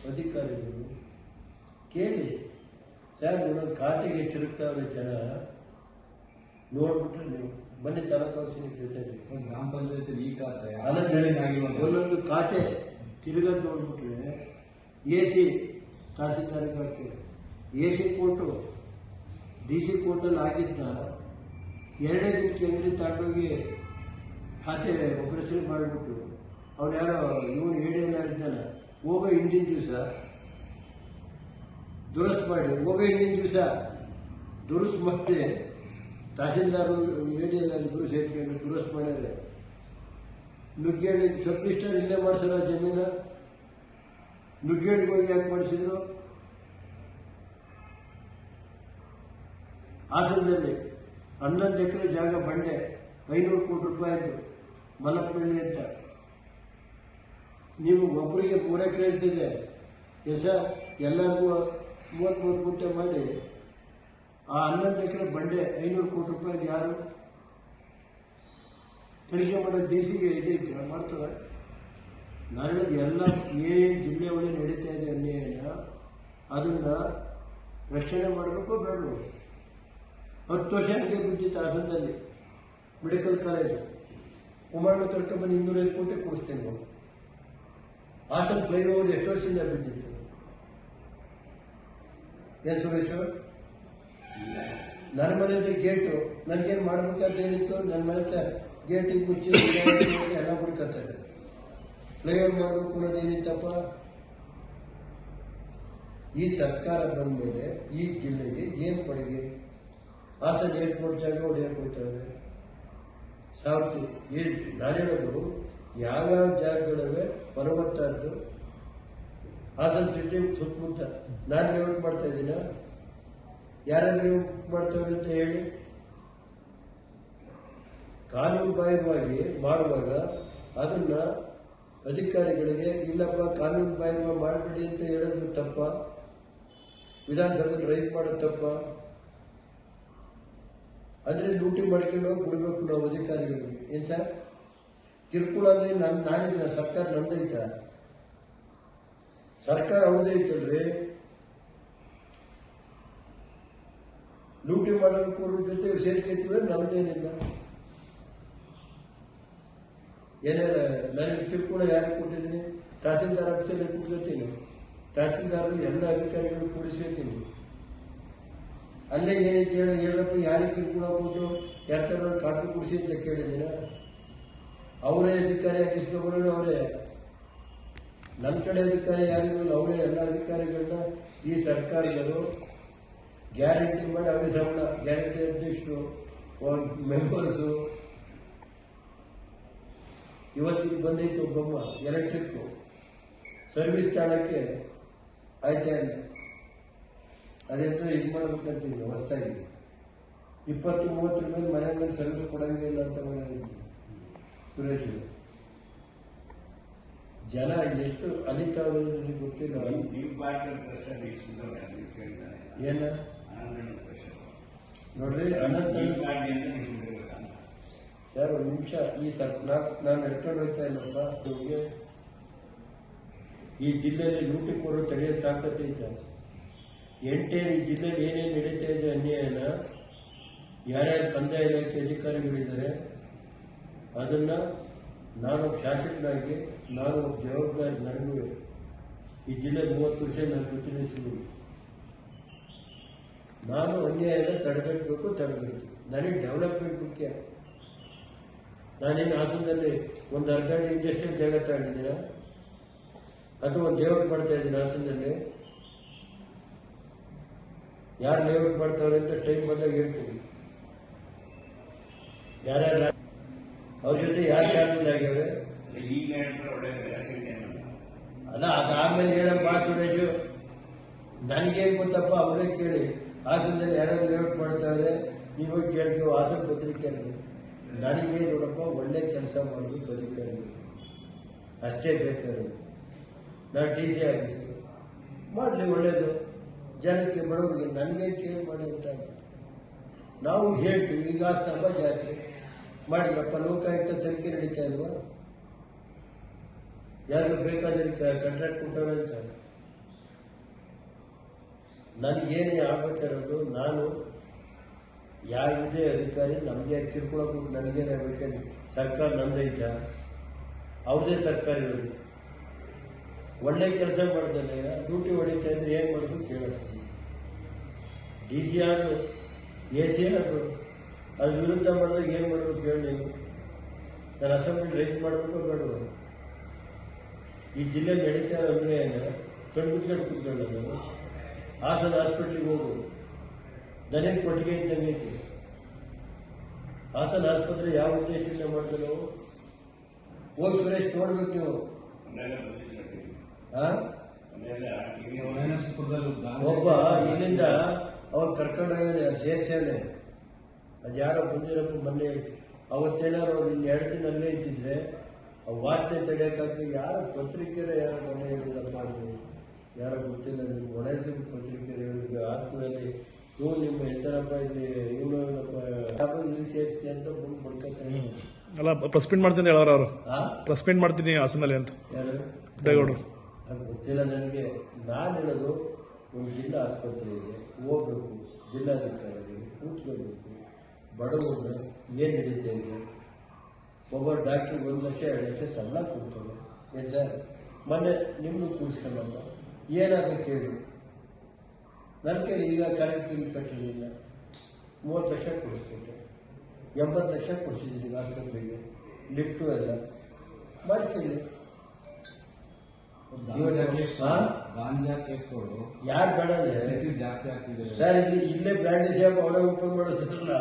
ಅಧಿಕಾರಿಗಳು ಕೇಳಿ ಸರ್ ಒಂದೊಂದು ಖಾತೆಗೆ ತಿರುಗ್ತಾವ್ರೆ ಜನ ನೋಡ್ಬಿಟ್ರೆ ನೀವು ಬನ್ನಿ ತಾಲೂಕು ಜೊತೆಗೆ ಗ್ರಾಮ ಪಂಚಾಯತ್ ಈ ಖಾತೆ ಒಂದೊಂದು ಖಾತೆ ತಿರುಗೋದು ನೋಡ್ಬಿಟ್ರೆ AC ತಹಸೀಲ್ದಾರ್ಗೆ ಆಗ್ತದೆ AC ಕೋರ್ಟು DC ಕೋರ್ಟಲ್ಲಿ ಆಗಿದ್ದ 2 ದಿನಕ್ಕೆ ಅಂಗಡಿ ತಗೊಂಡೋಗಿ ಖಾತೆ ಆಪರೇಷನ್ ಮಾಡಿಬಿಟ್ಟು ಅವ್ನು ಯಾರೋ ಇವನು ಇದ್ದಾನೆ ಹೋಗೋ ಹಿಂದಿನ ದಿವಸ ದುರಸ್ತು ಮಾಡಿ ಹೋಗೋ ಹಿಂದಿನ ದಿವಸ ದುರಸ್ತು ಮತ್ತೆ ತಹಸೀಲ್ದಾರು ಇಬ್ಬರು ಸೇರ್ಕೊಂಡು ದುರಸ್ತು ಮಾಡ್ಯಾರೆ ನುಗ್ಗೇಡಿ ಸಬ್ ರಿಜಿಸ್ಟರ್ ಇಲ್ಲೇ ಮಾಡಿಸಲ್ಲ ಜಮೀನ ನುಗ್ಗೇಡಿಗೆ ಹೋಗಿ ಯಾಕೆ ಮಾಡಿಸಿದ್ರು ಹಾಸನದಲ್ಲಿ 11 ಎಕರೆ ಜಾಗ ಬಂಡೆ 500 ಕೋಟಿ ರೂಪಾಯಿದ್ದು ಮಲಪ್ಪಳ್ಳಿ ಅಂತ ನೀವು ಒಬ್ಬರಿಗೆ 3 ಎಕರೆ ಇರ್ತಿದೆ ಎಲ್ಲರಿಗೂ 33 ಗುಂಟೆ ಮಾಡಿ ಆ 11 ಎಕರೆ ಬಂಡೆ 500 ಕೋಟಿ ರೂಪಾಯಿಗೆ ಯಾರು ತನಿಖೆ ಮಾಡೋದು DC-ಗೆ ಇದೈತೆ ಮಾಡ್ತಾರೆ. ನಾನು ಹೇಳೋದು ಎಲ್ಲ ಏನೇನು ಜಿಲ್ಲೆ ಒಳಗೆ ನಡೀತಾ ಇದೆ ಅನ್ಯಾಯನ ಅದನ್ನ ರಕ್ಷಣೆ ಮಾಡಬೇಕು ಬೇಡವು 10 ವರ್ಷ ಹಂಗೆ ಬಿದ್ದಿತ್ತು ಹಾಸನದಲ್ಲಿ ಮೆಡಿಕಲ್ ಕಾಲೇಜು ಕುಮಾರಣ್ಣ ಕರ್ಕೊಂಡ್ಬಂದು 205 ಕೋಟಿ ಕೊಡಿಸ್ತೇನೆ ನಾವು ಹಾಸನ ಫ್ಲೈಓವರ್ ಎಷ್ಟು ವರ್ಷದಿಂದ ಬಿದ್ದಿತ್ತು ಏನು ಸುರೇಶ್ ನನ್ನ ಮನೆಯಲ್ಲಿ ಗೇಟು ನನಗೇನು ಮಾಡ್ಬೇಕಂತ ಏನಿತ್ತು ನನ್ನ ಮನೆ ಗೇಟಿಗೆ ಮುಚ್ಚಿ ಎಲ್ಲ ಬಿಡ್ಕೊತಾರೆ ಫ್ಲೈಓವರ್ ಮಾಡಬೇಕು ಅನ್ನೋದು ಏನಿತ್ತಪ್ಪ ಈ ಸರ್ಕಾರ ಬಂದ ಮೇಲೆ ಈ ಜಿಲ್ಲೆಗೆ ಏನು ಕೊಡುಗೆ ಹಾಸನ ಏರ್ಪೋರ್ಟ್ ಜಾಗ ಹೊಡೆಯಕ್ಕೆ ಹೋಗ್ತಾರೆ ನಾನು ಹೇಳೋದು ಯಾವ್ಯಾವ ಜಾಗಗಳಿವೆ ಫಲವತ್ತಾದ್ದು ಹಾಸನ ಸಿಟಿ ಸುತ್ತಮುತ್ತ ನಾನು ಲೇಔಟ್ ಮಾಡ್ತಾ ಇದ್ದೀನ ಯಾರ್ಯಾರು ಲೇಔಟ್ ಮಾಡ್ತೇವೆ ಅಂತ ಹೇಳಿ ಕಾನೂನು ಬಾಹಿರವಾಗಿ ಮಾಡುವಾಗ ಅದನ್ನ ಅಧಿಕಾರಿಗಳಿಗೆ ಇಲ್ಲಪ್ಪ ಕಾನೂನು ಬಾಹಿರವಾಗಿ ಮಾಡಬೇಡಿ ಅಂತ ಹೇಳೋದು ತಪ್ಪ ವಿಧಾನಸಭೆಗೆ ರೈಸ್ ಮಾಡೋದು ತಪ್ಪ ಅಂದರೆ ಲೂಟಿ ಮಾಡ್ಕೊಂಡು ಹೋಗಿ ಬಿಡಬೇಕು ನಾವು ಅಧಿಕಾರಿಗಳಿಗೆ ಏನು ಸರ್ ಕಿರುಕುಳ ಅಂದರೆ ನಾನಿದ್ದೀನ ಸರ್ಕಾರ ನಮ್ದೈತ ಸರ್ಕಾರ ಅವ್ರದೇ ಐತಲ್ರಿ ಲೂಟಿ ಮಾಡೋಕ್ಕೂ ಜೊತೆ ಸೇರ್ಕೊಳ್ತೀವಿ ನಮ್ದೇನಿಲ್ಲ ಏನಾರ ನನಗೆ ಕಿರುಕುಳ ಯಾರಿಗೆ ಕೊಟ್ಟಿದ್ದೀನಿ ತಹಸೀಲ್ದಾರ್ ಆಫೀಸಲ್ಲಿ ಕೂತ್ಕೊತೀನಿ ತಹಸೀಲ್ದಾರರು ಎಲ್ಲ ಅಧಿಕಾರಿಗಳು ಕೂಡಿಸ್ಕೊತೀನಿ ಅಲ್ಲೇ ಏನೈತೆ ಹೇಳಪ್ಪ ಯಾರಿಗೆ ಕಿರುಕುಳ ಕೊಟ್ಟು ಯಾರ ಕಾಪಿ ಕೊಡಿಸಿ ಅಂತ ಕೇಳಿದ್ದೀನ ಅವರೇ ಅಧಿಕಾರಿ ಹಾಕಿಸ್ಕೊಂಡ್ರು ಅವರೇ ನನ್ನ ಕಡೆ ಅಧಿಕಾರಿ ಯಾರಿಗೂ ಅವರೇ ಎಲ್ಲ ಅಧಿಕಾರಿಗಳನ್ನ ಈ ಸರ್ಕಾರಗಳು ಗ್ಯಾರಂಟಿ ಮಾಡಿ ಅವರೇ ಸಂಬಳ ಗ್ಯಾರಂಟಿ ಅಧ್ಯಕ್ಷರು ಮೆಂಬರ್ಸು ಇವತ್ತಿಗೆ ಬಂದೈತೆ ಒಬ್ಬಮ್ಮ ಎಲೆಕ್ಟ್ರಿಕ್ಕು ಸರ್ವಿಸ್ ತಾಳಕ್ಕೆ ಆಯ್ತಾ ಇಲ್ಲ ಅದೆಂತ ಇದು ಮಾಡ್ಬೇಕಂತೀವಿ ಹೊಸದಾಗಿ 20-30 ಮೇಲೆ ಮನೆ ಮೇಲೆ ಸರ್ವಿಸ್ ಕೊಡಂಗಿಲ್ಲ ಅಂತ ಸುರೇಶ್ ಜನ ಎಷ್ಟು ಅಲಿತಾವ್ರು ಗೊತ್ತಿಲ್ಲ ಏನ ನೋಡ್ರಿ ಸರ್ ಒಂದು ನಿಮಿಷ ಈ ನಾನು ನಡ್ಕೊಂಡು ಹೋಗ್ತಾ ಇಲ್ಲಪ್ಪ ಈ ಜಿಲ್ಲೆಯಲ್ಲಿ ಲೂಟಿಕೋರು ತಡೆಯೋ ತಾಕತ್ತೈತೆ ಎಂಟೇನು ಈ ಜಿಲ್ಲೆಯಲ್ಲಿ ಏನೇನು ನಡೀತಾ ಇದೆ ಅನ್ಯಾಯನ ಯಾರ್ಯಾರು ಕಂದಾಯ ಇಲಾಖೆ ಅಧಿಕಾರಿಗಳಿದ್ದಾರೆ ಅದನ್ನ ನಾನು ಶಾಸಕನಾಗಿ ನಾನು ಜವಾಬ್ದಾರಿ ನನಗೂ ಈ ಜಿಲ್ಲೆ 30 ವರ್ಷ ನಾನು ಪ್ರತಿನಿಧಿಸಿದ್ದೀನಿ ನಾನು ಅನ್ಯಾಯನ ತಡೆಗಟ್ಟಬೇಕು ನನಗೆ ಡೆವಲಪ್ಮೆಂಟ್ ಮುಖ್ಯ ನಾನೇನು ಹಾಸನದಲ್ಲಿ ಒಂದು ಅರ್ಧ ಇಂಡಸ್ಟ್ರಿಯಲ್ ಜಾಗ ತಗೊಂಡಿದ್ದೀನ ಅಥವಾ ಒಂದು ಲೇಔಟ್ ಮಾಡ್ತಾ ಇದ್ದೀನಿ ಹಾಸನದಲ್ಲಿ ಯಾರು ಲೇಔಟ್ ಮಾಡ್ತಾವ್ರೆ ಅಂತ ಟೈಮ್ ಬಂದಾಗ ಹೇಳ್ತೀನಿ ಯಾರ್ಯಾರು ಅವ್ರ ಜೊತೆ ಯಾರು ಚಾರ್ಜ್ ಆಗ್ಯಾವ್ರೆ ಅಲ್ಲ ಅದಾದ್ಮೇಲೆ ಹೇಳಪ್ಪ ಸುರೇಶು ನನಗೇನು ಗೊತ್ತಪ್ಪ ಅವರೇ ಕೇಳಿ ಹಾಸನದಲ್ಲಿ ಯಾರ್ಯಾರು ಲೇಔಟ್ ಮಾಡ್ತಾವ್ರೆ ನೀವು ಕೇಳ್ತೀವಿ ಹಾಸನ ಪತ್ರಿಕೆ ನನಗೆ ನೋಡಪ್ಪ ಒಳ್ಳೆ ಕೆಲಸ ಮಾಡಬೇಕು ಅಧಿಕಾರಿಗಳು ಅಷ್ಟೇ ಬೇಕಾದ್ರೆ ನಾನು DC ಆಫೀಸರು ಮಾಡಲಿ ಒಳ್ಳೇದು ಜನಕ್ಕೆ ಬಡವರಿಗೆ ನನಗೆ ಕೇಳಿ ಮಾಡಿ ಅಂತ ನಾವು ಹೇಳ್ತೀವಿ ಈಗ ಸ್ತಂಭ ಜಾತ್ರೆ ಮಾಡಿದ್ರಪ್ಪ ಲೋಕಾಯುಕ್ತ ತನಿಖೆ ನಡೀತಾ ಇಲ್ವಾ ಯಾರಿಗೂ ಬೇಕಾದ್ರೆ ಕಾಂಟ್ರಾಕ್ಟ್ ಕೊಟ್ಟವ್ರೆ ಅಂತ ನನಗೇನೇ ಆಗ್ಬೇಕಾಗಿರೋದು, ನಾನು ಯಾವುದೇ ಅಧಿಕಾರಿ ನಮಗೆ ಕಿರ್ಕೊಳಕ್ಕೆ ನನಗೇನಾಗಬೇಕಂದ್ರೆ ಸರ್ಕಾರ ನಂದೈತ, ಅವ್ರದೇ ಸರ್ಕಾರ ಇರೋದು. ಒಳ್ಳೆ ಕೆಲಸ ಮಾಡ್ತಾನೆ, ಡ್ಯೂಟಿ ಹೊಡಿತಾ ಇದ್ರೆ ಏನು ಮಾಡೋದು ಕೇಳುತ್ತೆ. ಡಿ ಸಿ ಆದರು, ಎ ಸಿ ಆದರು, ಅದ್ರ ವಿರುದ್ಧ ಮಾಡಿದಾಗ ಏನು ಮಾಡೋದು ಕೇಳಿ ನೀವು. ನಾನು ಅಸೆಂಬ್ಲಿ ರೈಸ್ ಮಾಡಬೇಕು ಬೇಡ. ಈ ಜಿಲ್ಲೆಯಲ್ಲಿ ನಡೀತಾ ಇರೋ ಅನ್ಯಾಯನ ಕೂತ್ಕೊಂಡು ನಾನು ಹಾಸನ ಹಾಸ್ಪಿಟ್ಲಿಗೆ ಹೋಗು, ದನೇನು ಕೊಟ್ಟಿಗೆ ಇದ್ದಂಗೆ ಐತಿ. ಹಾಸನ ಆಸ್ಪತ್ರೆ ಯಾವ ಉದ್ದೇಶದಿಂದ ಮಾಡ್ತಾರೆ ನಾವು? ಹೋಗಿ ಸುರೇಶ್ ನೋಡ್ಬೇಕು ನೀವು. ಒಬ್ಬ ಇಲ್ಲಿಂದ ಅವ್ರು ಕರ್ಕೊಂಡೋಗ್ಯಾನೆ, ಸೇರ್ಸ್ಯಾನೆ. ಅದು ಯಾರೋ ಬಂದಿರಪ್ಪ ಮೊನ್ನೆ. ಅವತ್ತೇನಾರು ಅವ್ರು ಇನ್ನು 2 ದಿನ ಅಲ್ಲೇ ಇದ್ದಿದ್ರೆ ಆ ವಾರ್ತೆ ತಡೆಯೋಕ್ಕಾಗಿ ಯಾರೋ ಪತ್ರಿಕೆಯರ ಯಾರೋ ಮನೆ ಹೇಳಿದ್ರಪ್ಪ, ಯಾರೋ ಗೊತ್ತಿಲ್ಲ, ನಿಮ್ಮ ಒಣಸಿ ಪತ್ರಿಕೆಯರು ಹೇಳಿದ್ರು ಹಾಸನಲ್ಲಿ ಇವ್ರು ನಿಮ್ಮ ಎತ್ತರಪ್ಪ ಇಲ್ಲಿ ಇವನು ಯಾವ ಸೇರಿಸಿ ಅಂತ ಬಂದು ಬಡ್ಕೊತಾರೆ. ಅಲ್ಲ, ಪ್ರೆಸ್ ಮೀಟ್ ಮಾಡ್ತೀನಿ ಹೇಳೋರು ಅವರು. ಆ ಪ್ರೆಸ್ ಮೀಟ್ ಮಾಡ್ತೀನಿ ಹಾಸನಲ್ಲಿ ಅಂತ ಯಾರು ದೇಗೌಡರು. ಅದು ಗೊತ್ತಿಲ್ಲ ನನಗೆ. ನಾನು ಹೇಳೋದು, ಒಂದು ಜಿಲ್ಲಾ ಆಸ್ಪತ್ರೆ ಇದೆ, ಹೋಗ್ಬೇಕು, ಜಿಲ್ಲಾಧಿಕಾರಿಗಳು ಕೂತ್ಕೋಬೇಕು, ಬಡವರು ಏನು ನಡೀತಾ ಇದೆ. ಒಬ್ಬ ಡಾಕ್ಟ್ರಿಗೆ 1 ಲಕ್ಷ 2 ಲಕ್ಷ ಸಂಬಳ ಕೊಡ್ತಾರೆ. ಏನು ಸರ್, ಮೊನ್ನೆ ನಿಮ್ಮನ್ನು ಕೂರಿಸ್ಕೊಂಡಲ್ಲ, ಏನಾಗಬೇಕು ಹೇಳಿ. ನನ್ನ ಕೈಲಿ ಈಗ ಕರೆಂಟ್ ಬಿಲ್ ಕಟ್ಟಿರಲಿಲ್ಲ, 30 ಲಕ್ಷ ಕೊಡಿಸ್ಕೊಟ್ಟೆ, 80 ಲಕ್ಷ ಕೊಡಿಸಿದ್ದೀನಿ ಆಸ್ಪತ್ರೆಗೆ, ಲಿಫ್ಟು ಎಲ್ಲ ಮಾಡ್ಕೊಳ್ಳಿ. ಗಾಂಜಾ ಕೇಸ್ಗಳು ಯಾರು ಬೇಡ ಜಾಸ್ತಿ ಆಗ್ತಿದೆ ಸರ್. ಇಲ್ಲೇ ಬ್ರ್ಯಾಂಡ್ ಶಾಪ್ ಅವರೇ ಓಪನ್ ಮಾಡಿಸ್ತಾರಲ್ಲ.